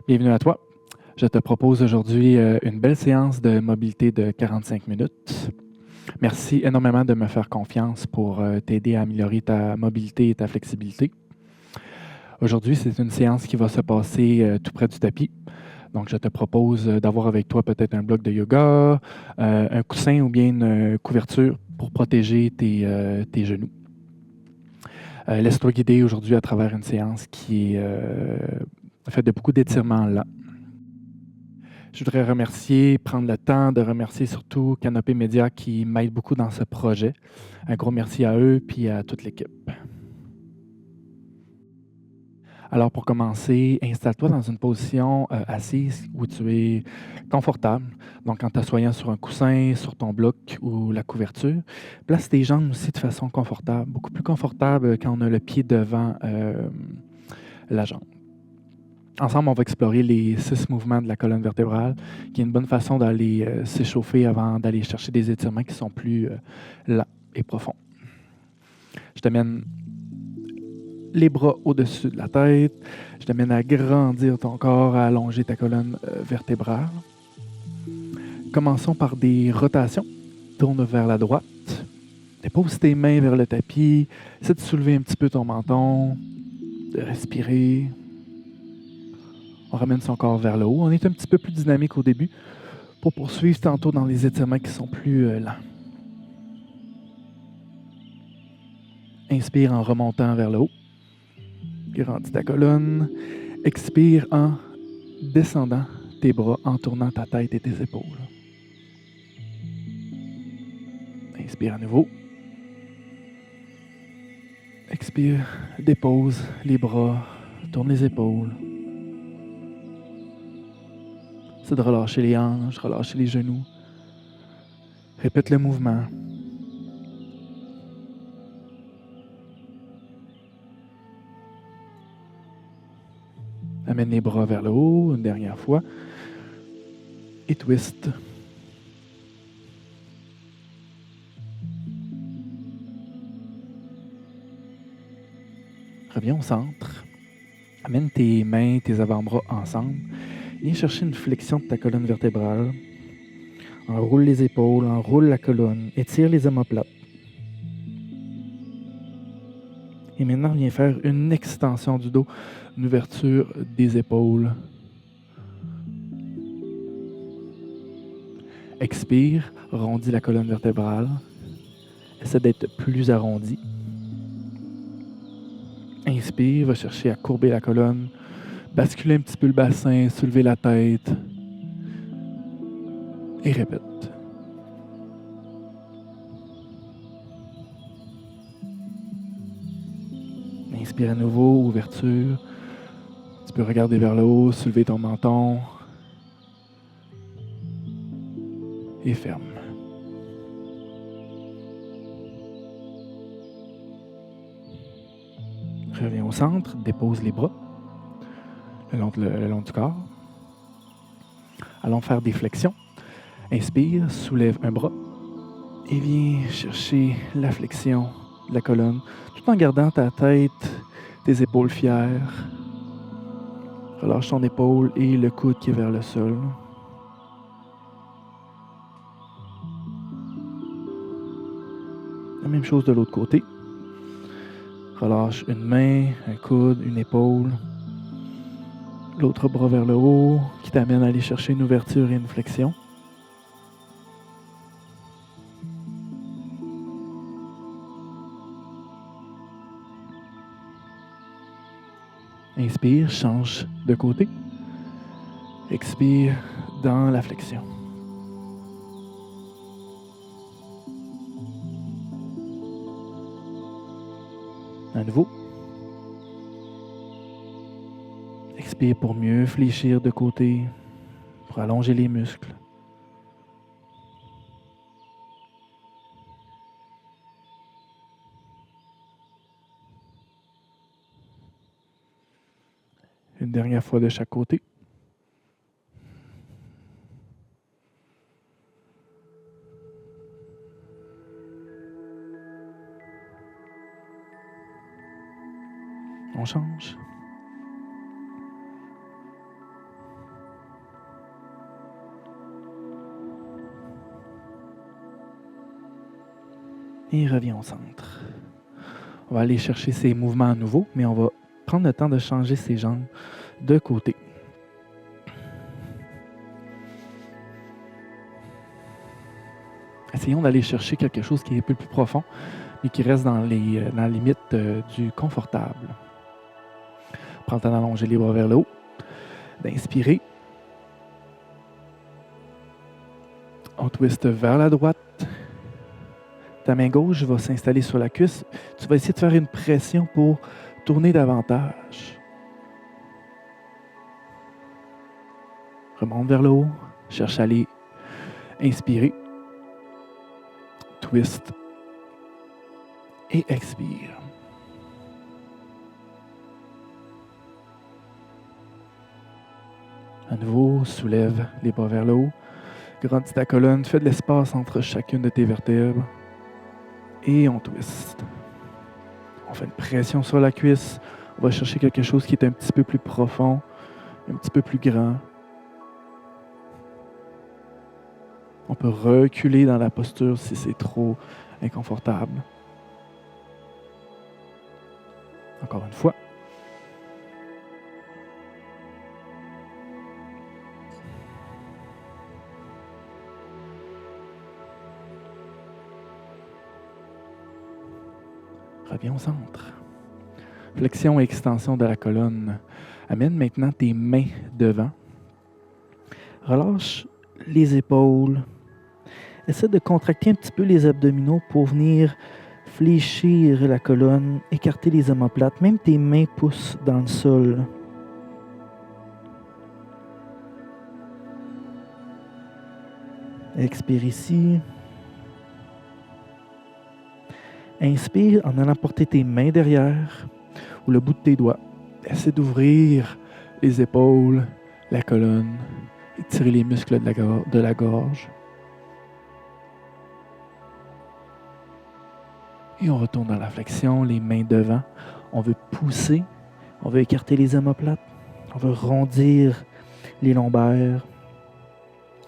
Bienvenue à toi. Je te propose aujourd'hui une belle séance de mobilité de 45 minutes. Merci énormément de me faire confiance pour t'aider à améliorer ta mobilité et ta flexibilité. Aujourd'hui, c'est une séance qui va se passer tout près du tapis. Donc, je te propose d'avoir avec toi peut-être un bloc de yoga, un coussin ou bien une couverture pour protéger tes genoux. Laisse-toi guider aujourd'hui à travers une séance qui est faite de beaucoup d'étirements lents. Je voudrais prendre le temps de remercier surtout Canopé Média qui m'aide beaucoup dans ce projet. Un gros merci à eux puis à toute l'équipe. Alors pour commencer, installe-toi dans une position assise où tu es confortable. Donc en t'assoyant sur un coussin, sur ton bloc ou la couverture. Place tes jambes aussi de façon confortable, beaucoup plus confortable quand on a le pied devant la jambe. Ensemble, on va explorer les 6 mouvements de la colonne vertébrale, qui est une bonne façon d'aller s'échauffer avant d'aller chercher des étirements qui sont plus lents et profonds. Je t'amène les bras au-dessus de la tête. Je t'amène à grandir ton corps, à allonger ta colonne vertébrale. Commençons par des rotations. Tourne vers la droite. Dépose tes mains vers le tapis. Essaie de soulever un petit peu ton menton, de respirer. On ramène son corps vers le haut. On est un petit peu plus dynamique au début pour poursuivre tantôt dans les étirements qui sont plus lents. Inspire en remontant vers le haut. Grandis ta colonne. Expire en descendant tes bras, en tournant ta tête et tes épaules. Inspire à nouveau. Expire, dépose les bras, tourne les épaules. C'est de relâcher les hanches, relâcher les genoux. Répète le mouvement. Amène les bras vers le haut, une dernière fois. Et twist. Reviens au centre. Amène tes mains, tes avant-bras ensemble. Viens chercher une flexion de ta colonne vertébrale. Enroule les épaules, enroule la colonne, étire les omoplates. Et maintenant, viens faire une extension du dos, une ouverture des épaules. Expire, rondis la colonne vertébrale. Essaie d'être plus arrondi. Inspire, va chercher à courber la colonne, basculer un petit peu le bassin, soulever la tête. Et répète. Inspire à nouveau, ouverture. Tu peux regarder vers le haut, soulever ton menton. Et ferme. Reviens au centre, dépose les bras le long du corps. Allons faire des flexions. Inspire, soulève un bras et viens chercher la flexion de la colonne tout en gardant ta tête, tes épaules fières. Relâche ton épaule et le coude qui est vers le sol. La même chose de l'autre côté. Relâche une main, un coude, une épaule. L'autre bras vers le haut qui t'amène à aller chercher une ouverture et une flexion. Inspire, change de côté. Expire dans la flexion. À nouveau. Expire pour mieux fléchir de côté, pour allonger les muscles. Une dernière fois de chaque côté. On change. Et reviens au centre. On va aller chercher ces mouvements à nouveau, mais on va prendre le temps de changer ses jambes de côté. Essayons d'aller chercher quelque chose qui est un peu plus profond, mais qui reste dans la limite du confortable. Prends le temps d'allonger les bras vers le haut, d'inspirer. On twist vers la droite. Ta main gauche va s'installer sur la cuisse. Tu vas essayer de faire une pression pour tourner davantage. Remonte vers le haut. Cherche à aller inspirer. Twist. Et expire. À nouveau, soulève les bras vers le haut. Grandis ta colonne. Fais de l'espace entre chacune de tes vertèbres. Et on twist. On fait une pression sur la cuisse. On va chercher quelque chose qui est un petit peu plus profond, un petit peu plus grand. On peut reculer dans la posture si c'est trop inconfortable. Encore une fois. Reviens au centre. Flexion et extension de la colonne. Amène maintenant tes mains devant. Relâche les épaules. Essaie de contracter un petit peu les abdominaux pour venir fléchir la colonne, écarter les omoplates. Même tes mains poussent dans le sol. Expire ici. Inspire en allant porter tes mains derrière ou le bout de tes doigts. Essaie d'ouvrir les épaules, la colonne, étirer les muscles de la gorge. Et on retourne dans la flexion, les mains devant. On veut pousser, on veut écarter les omoplates, on veut rondir les lombaires,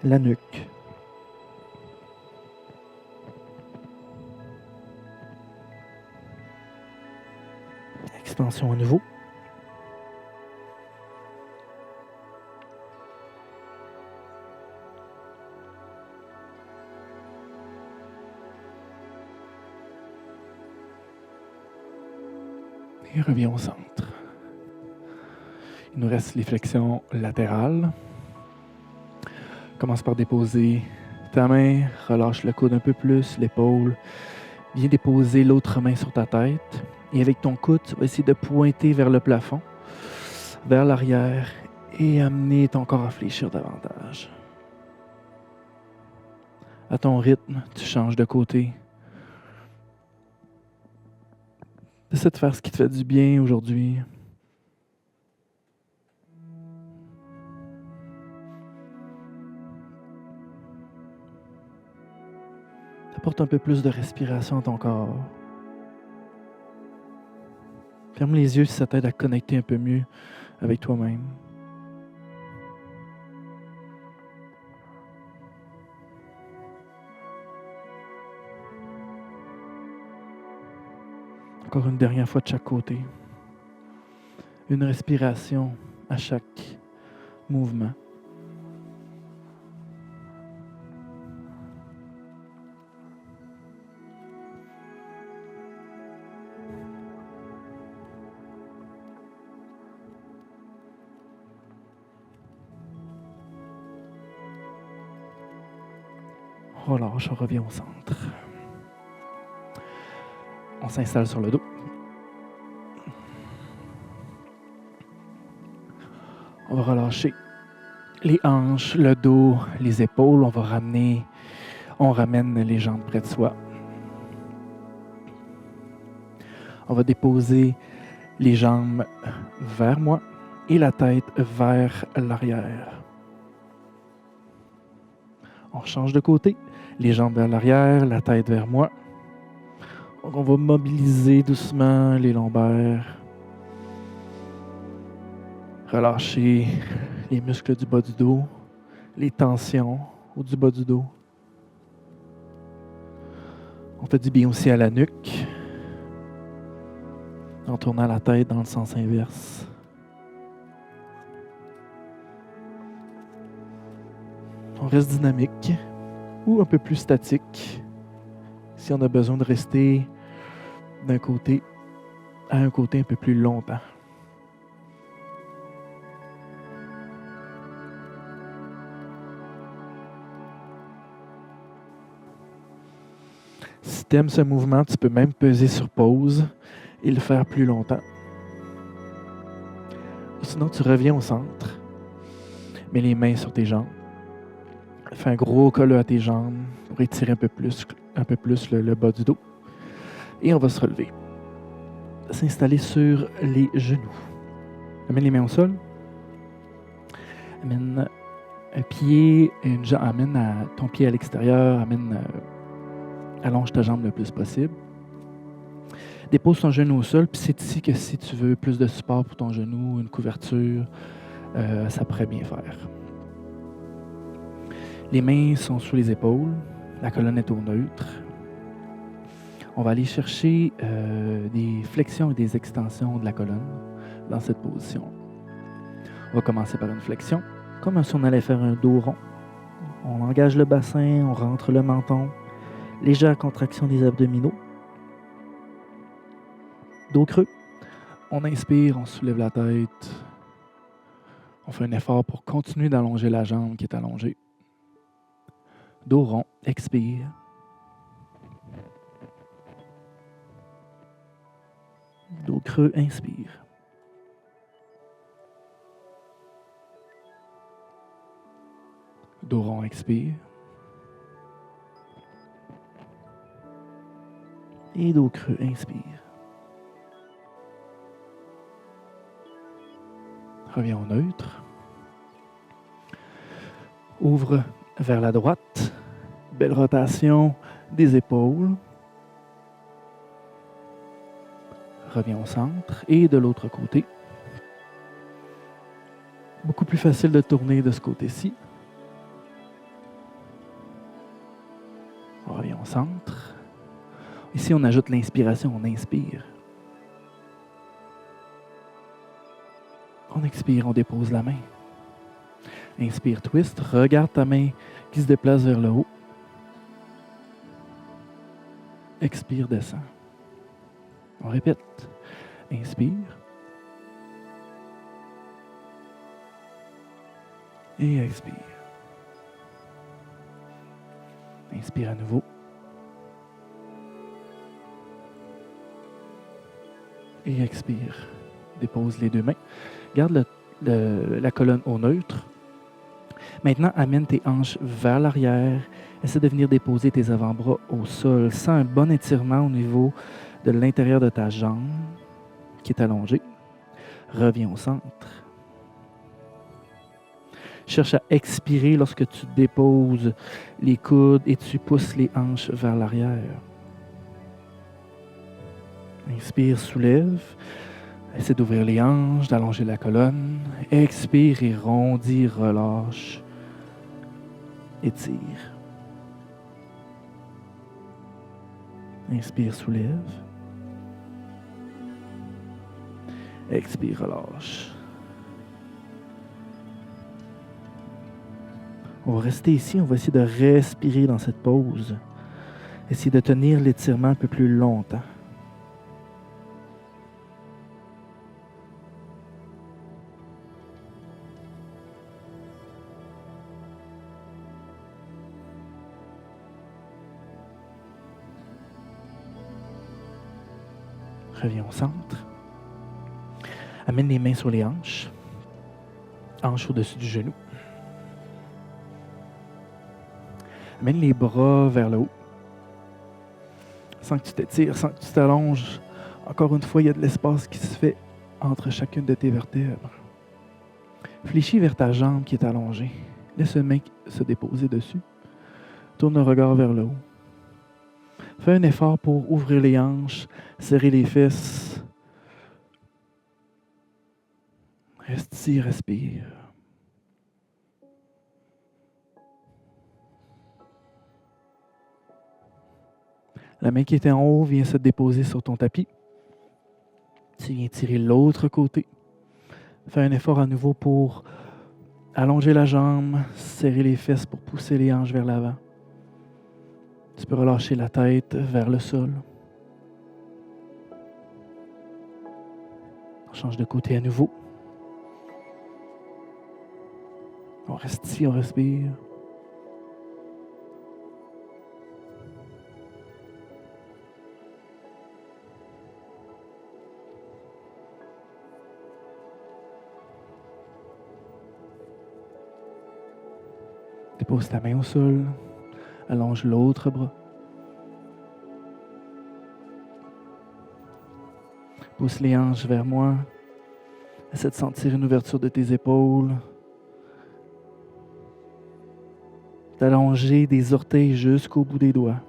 la nuque. Extension à nouveau. Et reviens au centre. Il nous reste les flexions latérales. Commence par déposer ta main, relâche le coude un peu plus, l'épaule. Viens déposer l'autre main sur ta tête. Et avec ton coude, tu vas essayer de pointer vers le plafond, vers l'arrière et amener ton corps à fléchir davantage. À ton rythme, tu changes de côté. Essaie de faire ce qui te fait du bien aujourd'hui. Apporte un peu plus de respiration à ton corps. Ferme les yeux si ça t'aide à connecter un peu mieux avec toi-même. Encore une dernière fois de chaque côté. Une respiration à chaque mouvement. Relâche, on revient au centre. On s'installe sur le dos. On va relâcher les hanches, le dos, les épaules. On ramène les jambes près de soi. On va déposer les jambes vers moi et la tête vers l'arrière. On change de côté. Les jambes vers l'arrière, la tête vers moi. On va mobiliser doucement les lombaires. Relâcher les muscles du bas du dos, les tensions au du bas du dos. On fait du bien aussi à la nuque, en tournant la tête dans le sens inverse. On reste dynamique ou un peu plus statique si on a besoin de rester d'un côté à un côté un peu plus longtemps. Si tu aimes ce mouvement, tu peux même peser sur pause et le faire plus longtemps. Sinon, tu reviens au centre. Mets les mains sur tes jambes. Fais un gros collet à tes jambes pour étirer un peu plus le bas du dos. Et on va se relever. S'installer sur les genoux. Amène les mains au sol. Amène un pied, une jambe. Amène ton pied à l'extérieur. Allonge ta jambe le plus possible. Dépose ton genou au sol. Puis c'est ici que si tu veux plus de support pour ton genou, une couverture, ça pourrait bien faire. Les mains sont sous les épaules. La colonne est au neutre. On va aller chercher des flexions et des extensions de la colonne dans cette position. On va commencer par une flexion, comme si on allait faire un dos rond. On engage le bassin, on rentre le menton. Légère contraction des abdominaux. Dos creux. On inspire, on soulève la tête. On fait un effort pour continuer d'allonger la jambe qui est allongée. Dos rond, expire. Dos creux, inspire. Dos rond, expire. Et dos creux, inspire. Reviens au neutre. Ouvre vers la droite. Belle rotation des épaules. Reviens au centre et de l'autre côté. Beaucoup plus facile de tourner de ce côté-ci. On revient au centre. Ici, on ajoute l'inspiration, on inspire. On expire, on dépose la main. Inspire, twist. Regarde ta main qui se déplace vers le haut. Expire, descend. On répète. Inspire. Et expire. Inspire à nouveau. Et expire. Dépose les deux mains. Garde la colonne au neutre. Maintenant, amène tes hanches vers l'arrière. Essaie de venir déposer tes avant-bras au sol. Sens un bon étirement au niveau de l'intérieur de ta jambe qui est allongée. Reviens au centre. Cherche à expirer lorsque tu déposes les coudes et tu pousses les hanches vers l'arrière. Inspire, soulève. Essaie d'ouvrir les hanches, d'allonger la colonne. Expire et rondis, relâche. Étire. Inspire, soulève. Expire, relâche. On va rester ici, on va essayer de respirer dans cette pause. Essayer de tenir l'étirement un peu plus longtemps. Reviens au centre. Amène les mains sur les hanches. Hanches au-dessus du genou. Amène les bras vers le haut. Sans que tu t'étires, sans que tu t'allonges. Encore une fois, il y a de l'espace qui se fait entre chacune de tes vertèbres. Fléchis vers ta jambe qui est allongée. Laisse une main se déposer dessus. Tourne le regard vers le haut. Fais un effort pour ouvrir les hanches, serrer les fesses. Reste ici, respire. La main qui était en haut vient se déposer sur ton tapis. Tu viens tirer l'autre côté. Fais un effort à nouveau pour allonger la jambe, serrer les fesses pour pousser les hanches vers l'avant. Tu peux relâcher la tête vers le sol. On change de côté à nouveau. On reste ici, on respire. Dépose ta main au sol. Allonge l'autre bras. Pousse les hanches vers moi. Essaie de sentir une ouverture de tes épaules. D'allonger des orteils jusqu'au bout des doigts.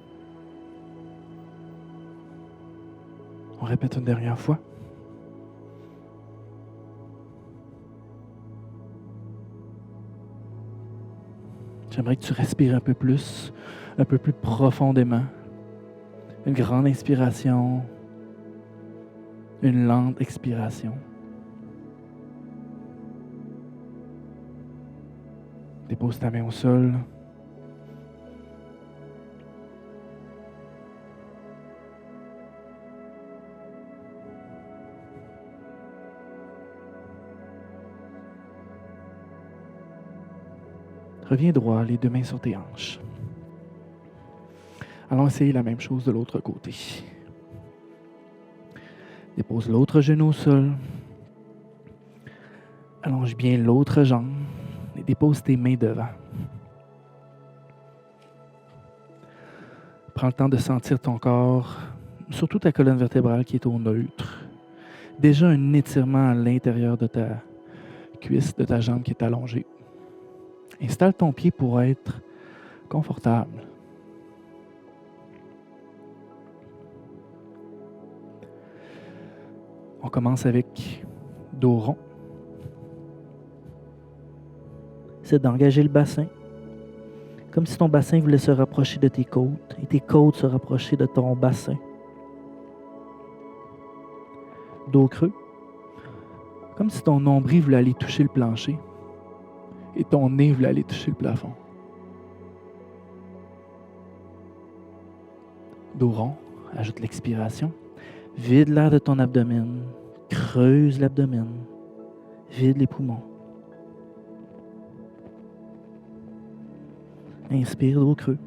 On répète une dernière fois. J'aimerais que tu respires un peu plus profondément. Une grande inspiration, une lente expiration. Dépose ta main au sol. Reviens droit, les deux mains sur tes hanches. Allons essayer la même chose de l'autre côté. Dépose l'autre genou au sol. Allonge bien l'autre jambe et dépose tes mains devant. Prends le temps de sentir ton corps, surtout ta colonne vertébrale qui est au neutre. Déjà un étirement à l'intérieur de ta cuisse, de ta jambe qui est allongée. Installe ton pied pour être confortable. On commence avec dos rond. C'est d'engager le bassin, comme si ton bassin voulait se rapprocher de tes côtes et tes côtes se rapprocher de ton bassin. Dos creux, comme si ton nombril voulait aller toucher le plancher et ton nez voulait aller toucher le plafond. Dos rond, ajoute l'expiration. Vide l'air de ton abdomen, creuse l'abdomen, vide les poumons. Inspire, dos creux.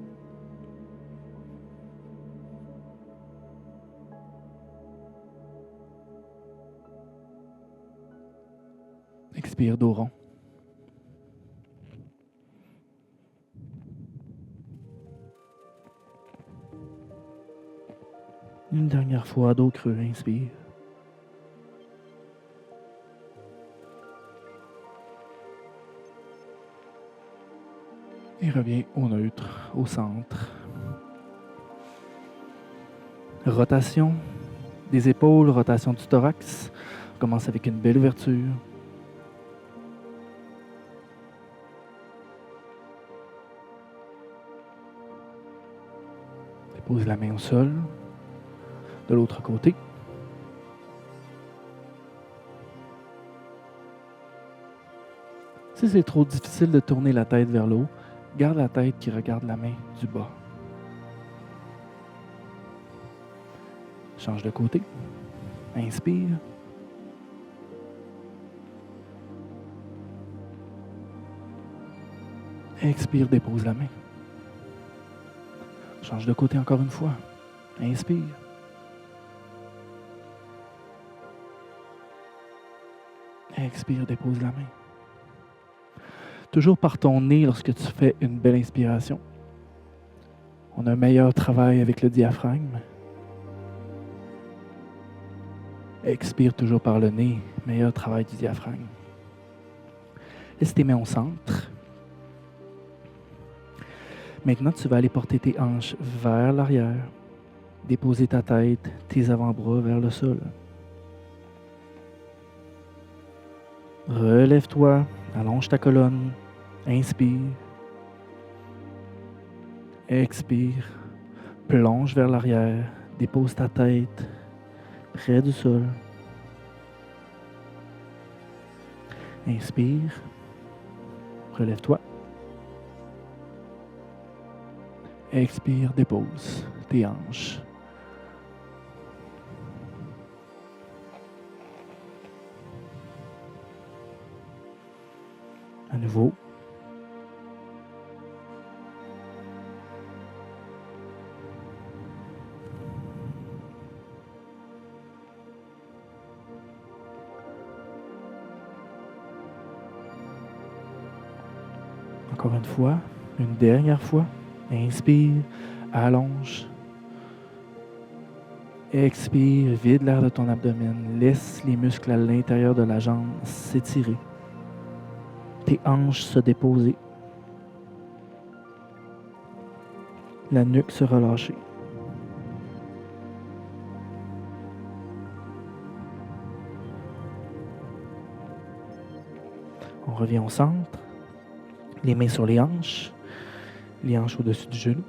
Expire, dos rond. Une dernière fois, dos creux, inspire. Et reviens au neutre, au centre. Rotation des épaules, rotation du thorax. On commence avec une belle ouverture. Dépose la main au sol. De l'autre côté. Si c'est trop difficile de tourner la tête vers le haut, garde la tête qui regarde la main du bas. Change de côté. Inspire. Expire, dépose la main. Change de côté encore une fois. Inspire. Expire, dépose la main. Toujours par ton nez lorsque tu fais une belle inspiration. On a un meilleur travail avec le diaphragme. Expire toujours par le nez, meilleur travail du diaphragme. Laisse tes mains au centre. Maintenant, tu vas aller porter tes hanches vers l'arrière. Déposer ta tête, tes avant-bras vers le sol. Relève-toi, allonge ta colonne, inspire, expire, Plonge vers l'arrière, dépose ta tête près du sol. Inspire, relève-toi. Expire, dépose tes hanches. À nouveau. Encore une fois, une dernière fois. Inspire, allonge. Expire, vide l'air de ton abdomen. Laisse les muscles à l'intérieur de la jambe s'étirer. Tes hanches se déposer. La nuque se relâcher. On revient au centre. Les mains sur les hanches au-dessus du genou.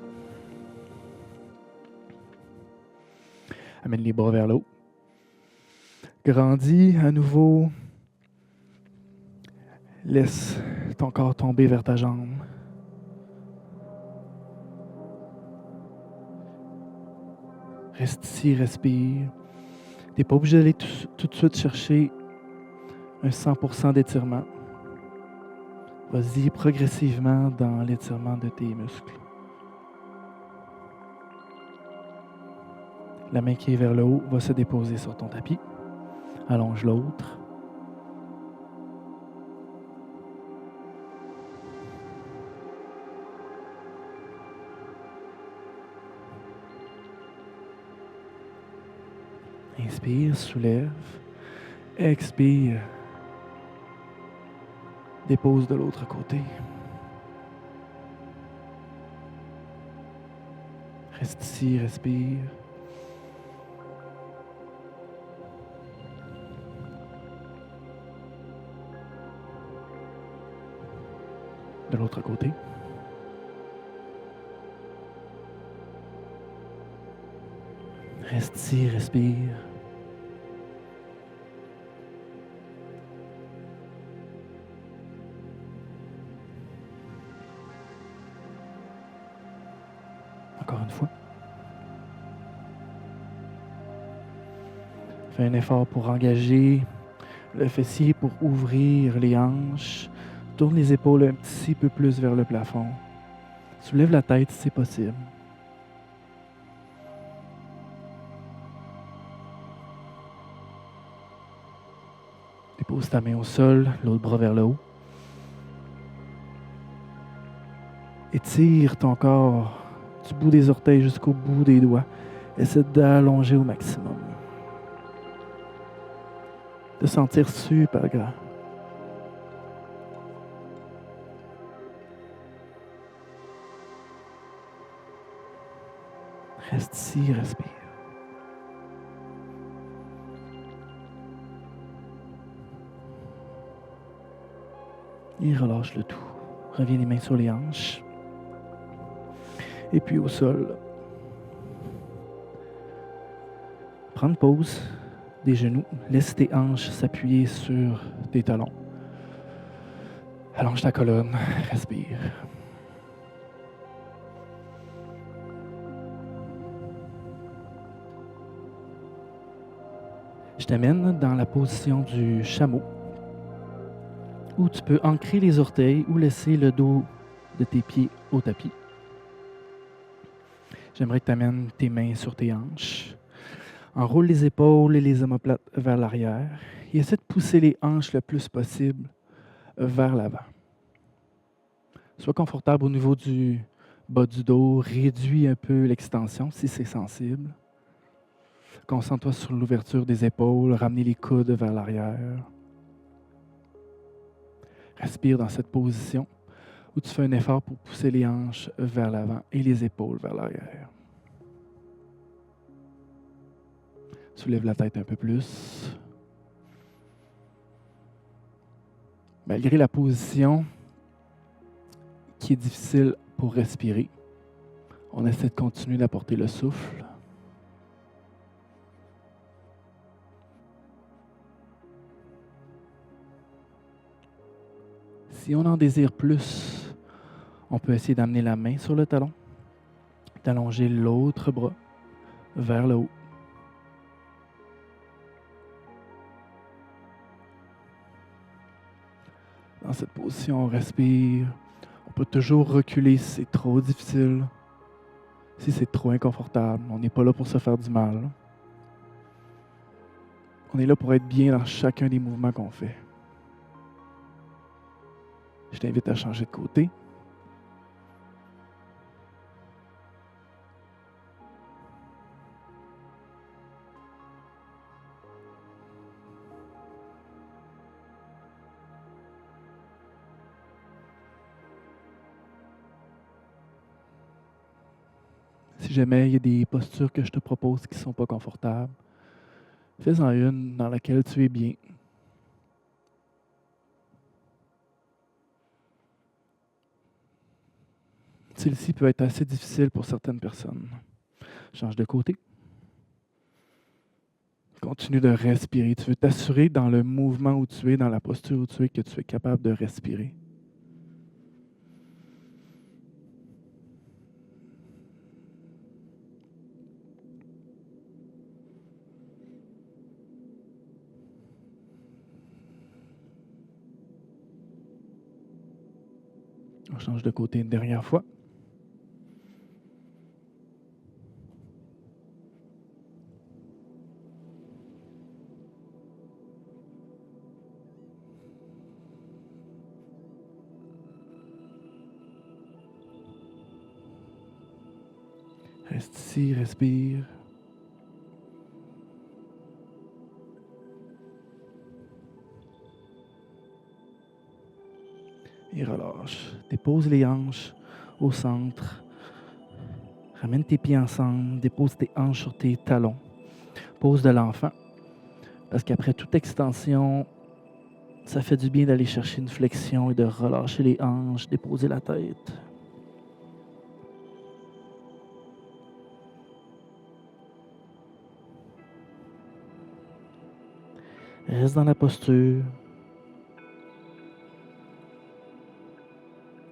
Amène les bras vers le haut. Grandis à nouveau. Laisse ton corps tomber vers ta jambe. Reste ici, respire. Tu n'es pas obligé d'aller tout de suite chercher un 100% d'étirement. Vas-y progressivement dans l'étirement de tes muscles. La main qui est vers le haut va se déposer sur ton tapis. Allonge l'autre. Inspire, soulève. Expire. Dépose de l'autre côté. Reste ici, respire. De l'autre côté. Reste ici, respire. Encore une fois. Fais un effort pour engager le fessier, pour ouvrir les hanches. Tourne les épaules un petit peu plus vers le plafond. Soulève la tête si c'est possible. Dépose ta main au sol, l'autre bras vers le haut. Étire ton corps du bout des orteils jusqu'au bout des doigts. Essaie d'allonger au maximum. De sentir super grand. Reste ici, respire. Et relâche le tout. Reviens les mains sur les hanches. Et puis au sol. Prends une pause des genoux. Laisse tes hanches s'appuyer sur tes talons. Allonge ta colonne. Respire. Je t'amène dans la position du chameau, où tu peux ancrer les orteils ou laisser le dos de tes pieds au tapis. J'aimerais que tu amènes tes mains sur tes hanches. Enroule les épaules et les omoplates vers l'arrière et essaie de pousser les hanches le plus possible vers l'avant. Sois confortable au niveau du bas du dos, réduis un peu l'extension si c'est sensible. Concentre-toi sur l'ouverture des épaules, ramener les coudes vers l'arrière. Respire dans cette position où tu fais un effort pour pousser les hanches vers l'avant et les épaules vers l'arrière. Soulève la tête un peu plus. Malgré la position qui est difficile pour respirer, On essaie de continuer d'apporter le souffle. Si on en désire plus, on peut essayer d'amener la main sur le talon, d'allonger l'autre bras vers le haut. Dans cette position, on respire. On peut toujours reculer si c'est trop difficile, si c'est trop inconfortable. On n'est pas là pour se faire du mal. On est là pour être bien dans chacun des mouvements qu'on fait. Je t'invite à changer de côté. Si jamais il y a des postures que je te propose qui ne sont pas confortables, fais-en une dans laquelle tu es bien. Celle-ci peut être assez difficile pour certaines personnes. Change de côté. Continue de respirer. Tu veux t'assurer dans le mouvement où tu es, dans la posture où tu es, que tu es capable de respirer. On change de côté une dernière fois. Reste ici, respire. Et relâche. Dépose les hanches au centre. Ramène tes pieds ensemble. Dépose tes hanches sur tes talons. Pose de l'enfant. Parce qu'après toute extension, ça fait du bien d'aller chercher une flexion et de relâcher les hanches, déposer la tête. Reste dans la posture.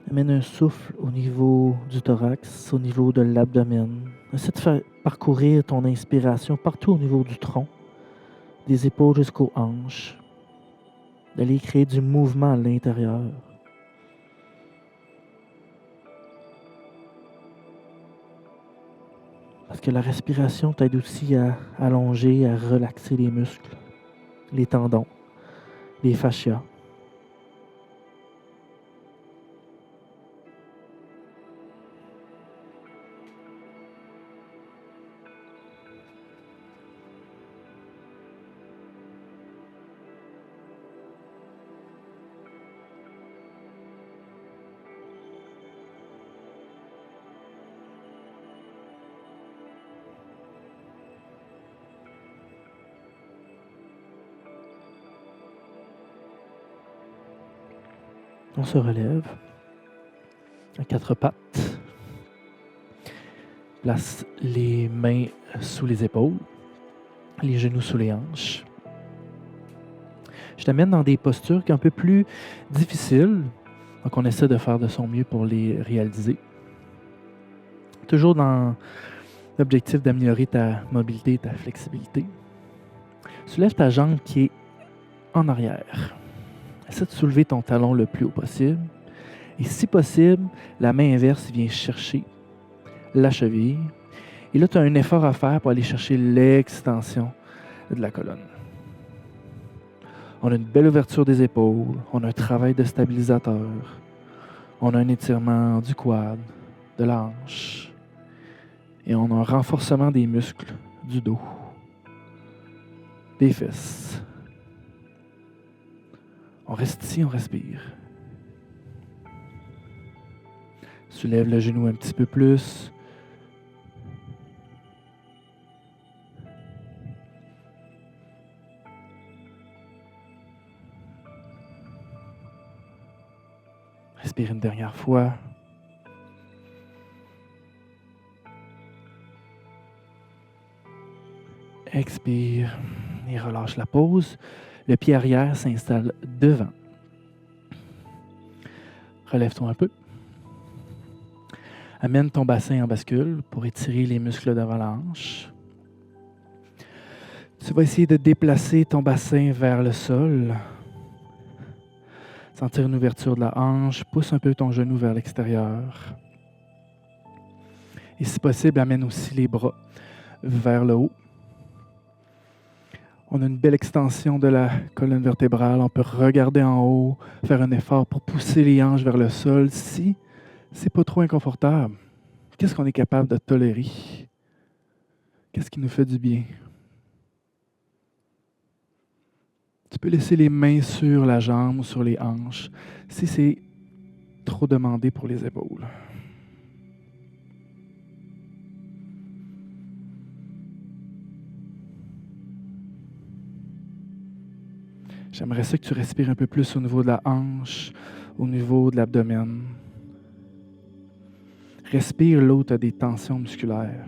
Amène un souffle au niveau du thorax, au niveau de l'abdomen. Essaie de faire parcourir ton inspiration partout au niveau du tronc, des épaules jusqu'aux hanches, d'aller créer du mouvement à l'intérieur. Parce que la respiration t'aide aussi à allonger, à relaxer les muscles, les tendons, les fascias. On se relève à quatre pattes. Place les mains sous les épaules, les genoux sous les hanches. Je t'amène dans des postures qui sont un peu plus difficiles. Donc, on essaie de faire de son mieux pour les réaliser. Toujours dans l'objectif d'améliorer ta mobilité et ta flexibilité. Soulève ta jambe qui est en arrière. Essaie de soulever ton talon le plus haut possible. Et si possible, la main inverse vient chercher la cheville. Et là, tu as un effort à faire pour aller chercher l'extension de la colonne. On a une belle ouverture des épaules, on a un travail de stabilisateur, on a un étirement du quad, de la hanche, et on a un renforcement des muscles du dos, des fesses. On reste ici, on respire. Soulève le genou un petit peu plus. Respire une dernière fois. Expire et relâche la pause. Le pied arrière s'installe devant. Relève-toi un peu. Amène ton bassin en bascule pour étirer les muscles devant la hanche. Tu vas essayer de déplacer ton bassin vers le sol. Sentir une ouverture de la hanche. Pousse un peu ton genou vers l'extérieur. Et si possible, amène aussi les bras vers le haut. On a une belle extension de la colonne vertébrale. On peut regarder en haut, faire un effort pour pousser les hanches vers le sol. Si c'est pas trop inconfortable, qu'est-ce qu'on est capable de tolérer? Qu'est-ce qui nous fait du bien? Tu peux laisser les mains sur la jambe ou sur les hanches si c'est trop demandé pour les épaules. J'aimerais ça que tu respires un peu plus au niveau de la hanche, au niveau de l'abdomen. Respire là où tu as des tensions musculaires.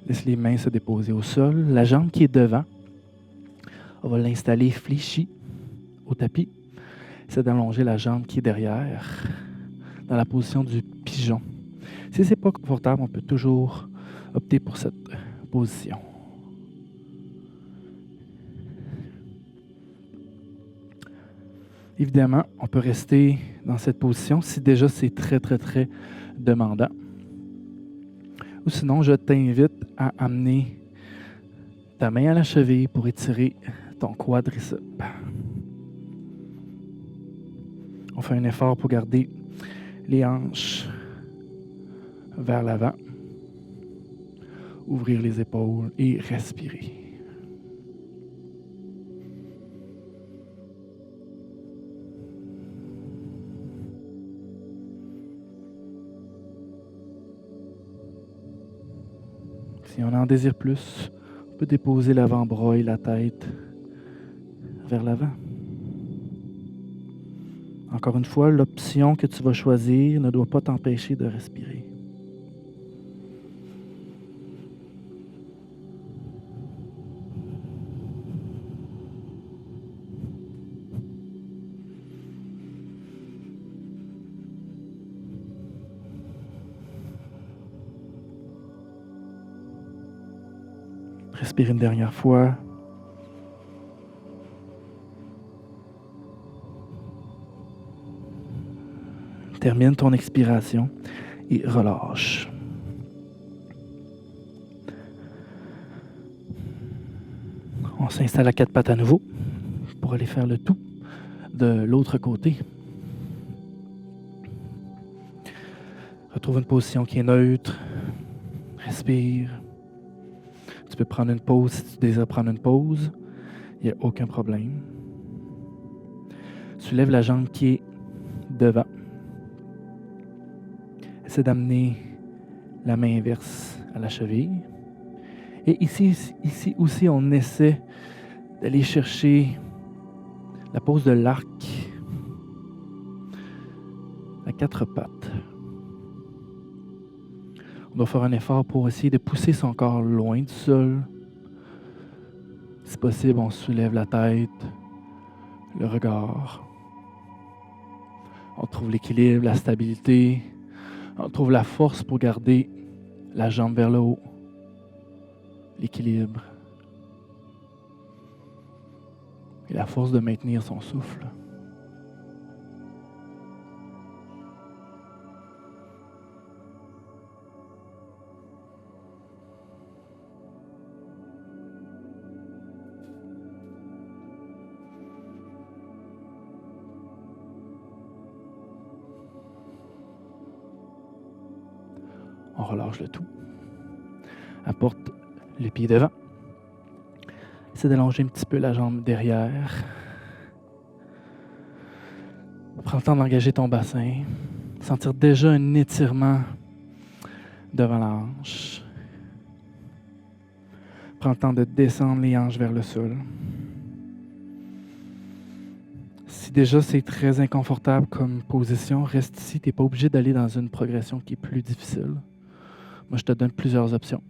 Laisse les mains se déposer au sol. La jambe qui est devant, on va l'installer fléchie au tapis. C'est d'allonger la jambe qui est derrière, dans la position du pigeon. Si ce n'est pas confortable, on peut toujours opter pour cette position. Évidemment, on peut rester dans cette position si déjà c'est très, très, très demandant. Ou sinon, je t'invite à amener ta main à la cheville pour étirer ton quadriceps. On fait un effort pour garder les hanches vers l'avant. Ouvrir les épaules et respirer. Si on en désire plus, on peut déposer l'avant-bras et la tête vers l'avant. Encore une fois, l'option que tu vas choisir ne doit pas t'empêcher de respirer. Respire une dernière fois. Termine ton expiration et relâche. On s'installe à quatre pattes à nouveau pour aller faire le tout de l'autre côté. Retrouve une position qui est neutre. Respire. Tu peux prendre une pause si tu désires prendre une pause. Il n'y a aucun problème. Tu lèves la jambe qui est devant. Essaie d'amener la main inverse à la cheville. Et ici aussi, on essaie d'aller chercher la pose de l'arc à quatre pattes. On doit faire un effort pour essayer de pousser son corps loin du sol. Si possible, on soulève la tête, le regard. On trouve l'équilibre, la stabilité. On trouve la force pour garder la jambe vers le haut. L'équilibre. Et la force de maintenir son souffle. On relâche le tout. Apporte le pied devant. Essaie d'allonger un petit peu la jambe derrière. Prends le temps d'engager ton bassin. Sentir déjà un étirement devant la hanche. Prends le temps de descendre les hanches vers le sol. déjà c'est très inconfortable comme position, reste ici. Tu n'es pas obligé d'aller dans une progression qui est plus difficile. Moi, je te donne plusieurs options.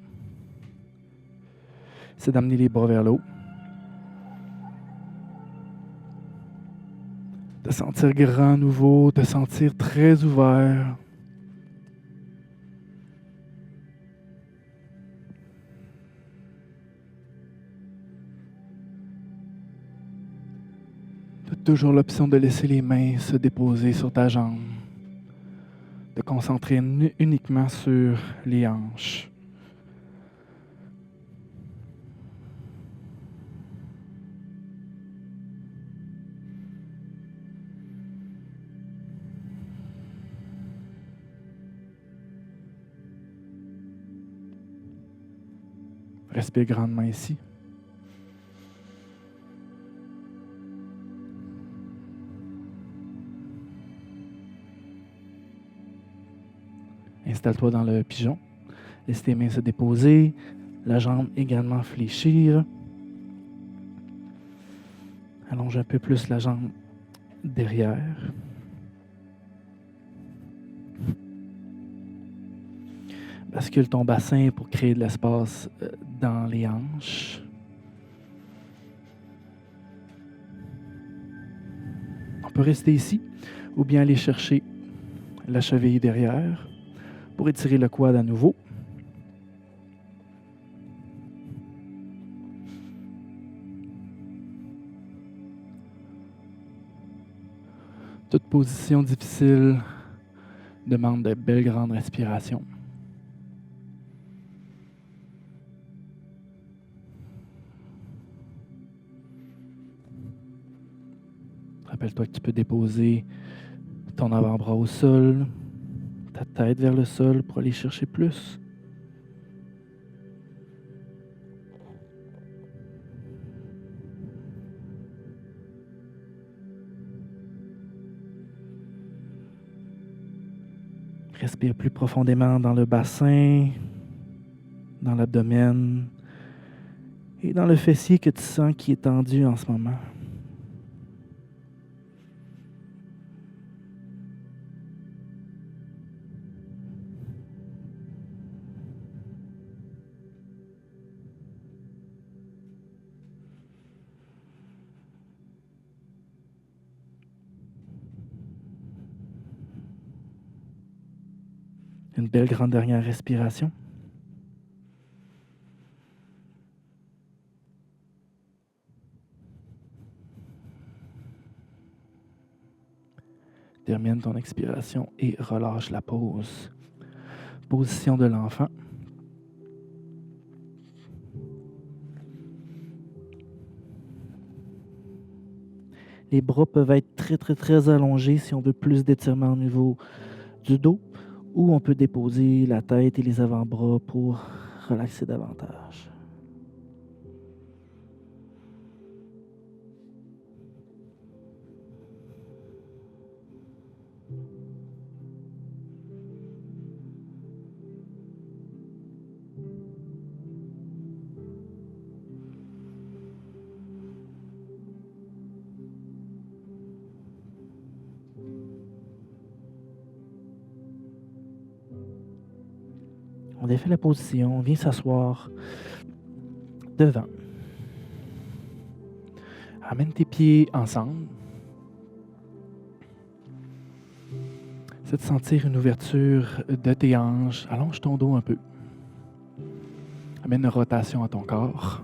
C'est d'amener les bras vers le haut. De sentir grand nouveau, de sentir très ouvert. Tu as toujours l'option de laisser les mains se déposer sur ta jambe. De concentrer uniquement sur les hanches. Respire grandement ici. Installe-toi dans le pigeon. Laisse tes mains se déposer. La jambe également fléchir. Allonge un peu plus la jambe derrière. Bascule ton bassin pour créer de l'espace dans les hanches. On peut rester ici ou bien aller chercher la cheville derrière pour étirer le quad à nouveau. Toute position difficile demande de belles grandes respirations. Rappelle-toi que tu peux déposer ton avant-bras au sol, ta tête vers le sol pour aller chercher plus. Respire plus profondément dans le bassin, dans l'abdomen et dans le fessier que tu sens qui est tendu en ce moment. Une belle grande dernière respiration. Termine ton expiration et relâche la pause. Position de l'enfant. Les bras peuvent être très allongés si on veut plus d'étirement au niveau du dos, ou on peut déposer la tête et les avant-bras pour relaxer davantage. On défait la position, on vient s'asseoir devant. Amène tes pieds ensemble. C'est de sentir une ouverture de tes hanches. Allonge ton dos un peu. Amène une rotation à ton corps.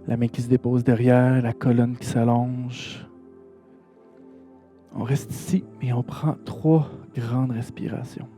La main qui se dépose derrière, la colonne qui s'allonge. On reste ici et on prend 3 grandes respirations.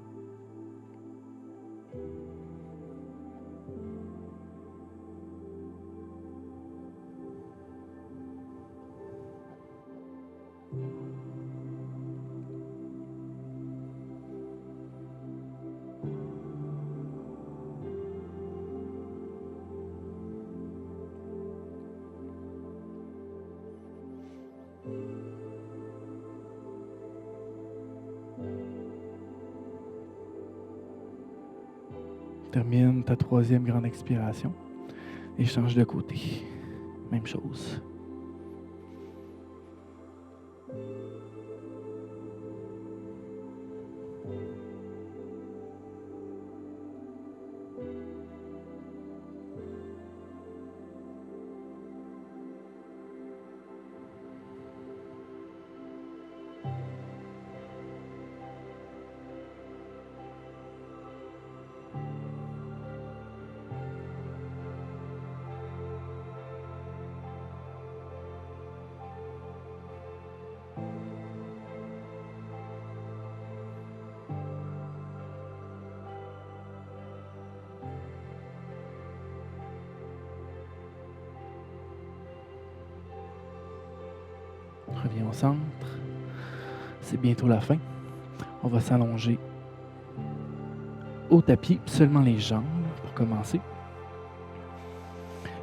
Termine ta 3e grande expiration et change de côté. Même chose. Reviens au centre. C'est bientôt la fin. On va s'allonger au tapis, seulement les jambes pour commencer.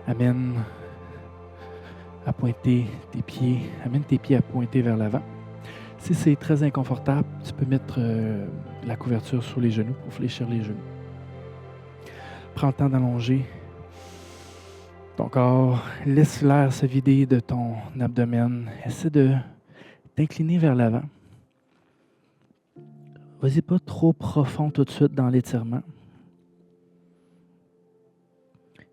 Amène tes pieds à pointer vers l'avant. Si c'est très inconfortable, tu peux mettre la couverture sur les genoux pour fléchir les genoux. Prends le temps d'allonger ton corps. Laisse l'air se vider de ton abdomen. Essaie de t'incliner vers l'avant. Vas-y pas trop profond tout de suite dans l'étirement.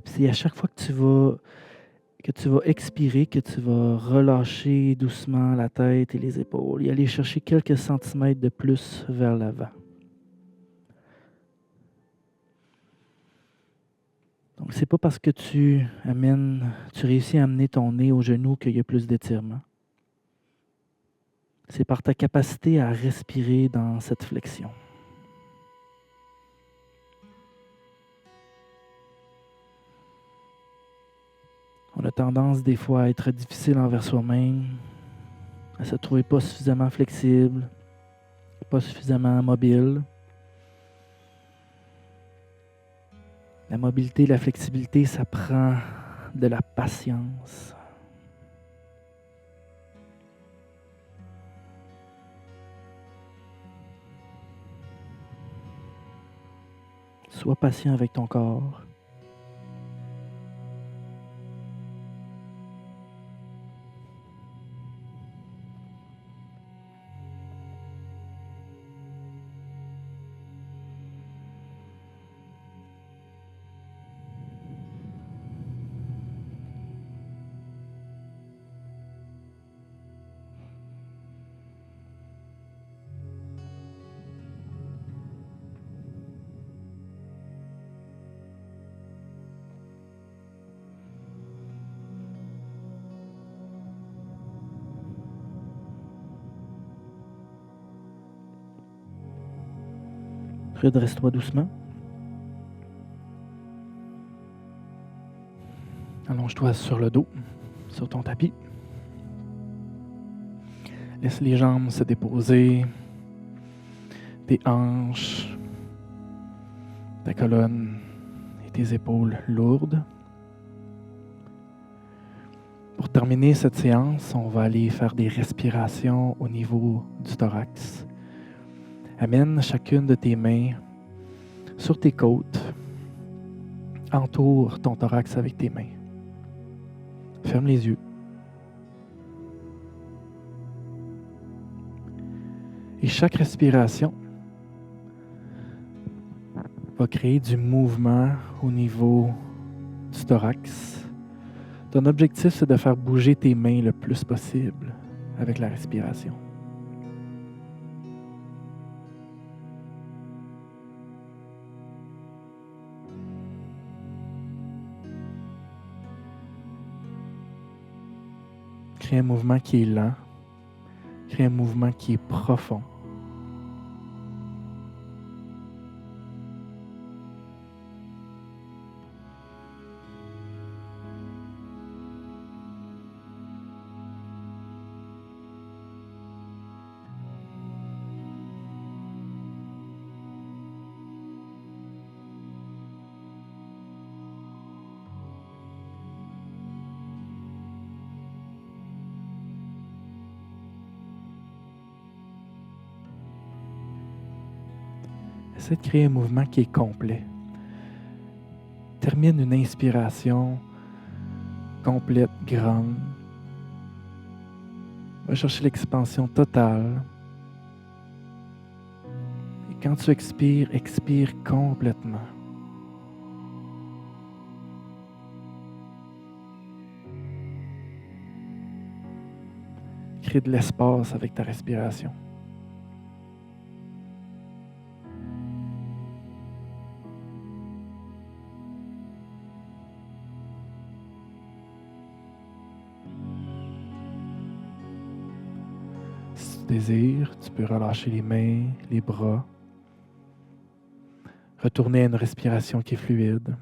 C'est à chaque fois que tu vas expirer, que tu vas relâcher doucement la tête et les épaules et aller chercher quelques centimètres de plus vers l'avant. Donc, c'est pas parce que tu réussis à amener ton nez au genou qu'il y a plus d'étirement. C'est par ta capacité à respirer dans cette flexion. On a tendance des fois à être difficile envers soi-même, à se trouver pas suffisamment flexible, pas suffisamment mobile. La mobilité, la flexibilité, ça prend de la patience. Sois patient avec ton corps. Redresse-toi doucement. Allonge-toi sur le dos, sur ton tapis. Laisse les jambes se déposer, tes hanches, ta colonne et tes épaules lourdes. Pour terminer cette séance, on va aller faire des respirations au niveau du thorax. Amène chacune de tes mains sur tes côtes. Entoure ton thorax avec tes mains. Ferme les yeux. Et chaque respiration va créer du mouvement au niveau du thorax. Ton objectif, c'est de faire bouger tes mains le plus possible avec la respiration. Crée un mouvement qui est lent. Crée un mouvement qui est profond. Essaie de créer un mouvement qui est complet. Termine une inspiration complète, grande. Va chercher l'expansion totale. Et quand tu expires, expire complètement. Crée de l'espace avec ta respiration. Désir, tu peux relâcher les mains, les bras, retourner à une respiration qui est fluide.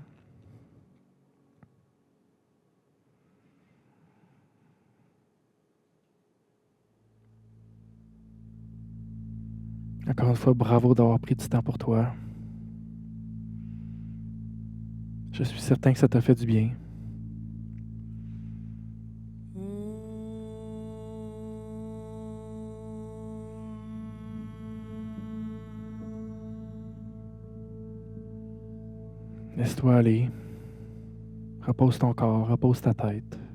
Encore une fois, bravo d'avoir pris du temps pour toi. Je suis certain que ça t'a fait du bien. Laisse-toi aller. Repose ton corps, repose ta tête.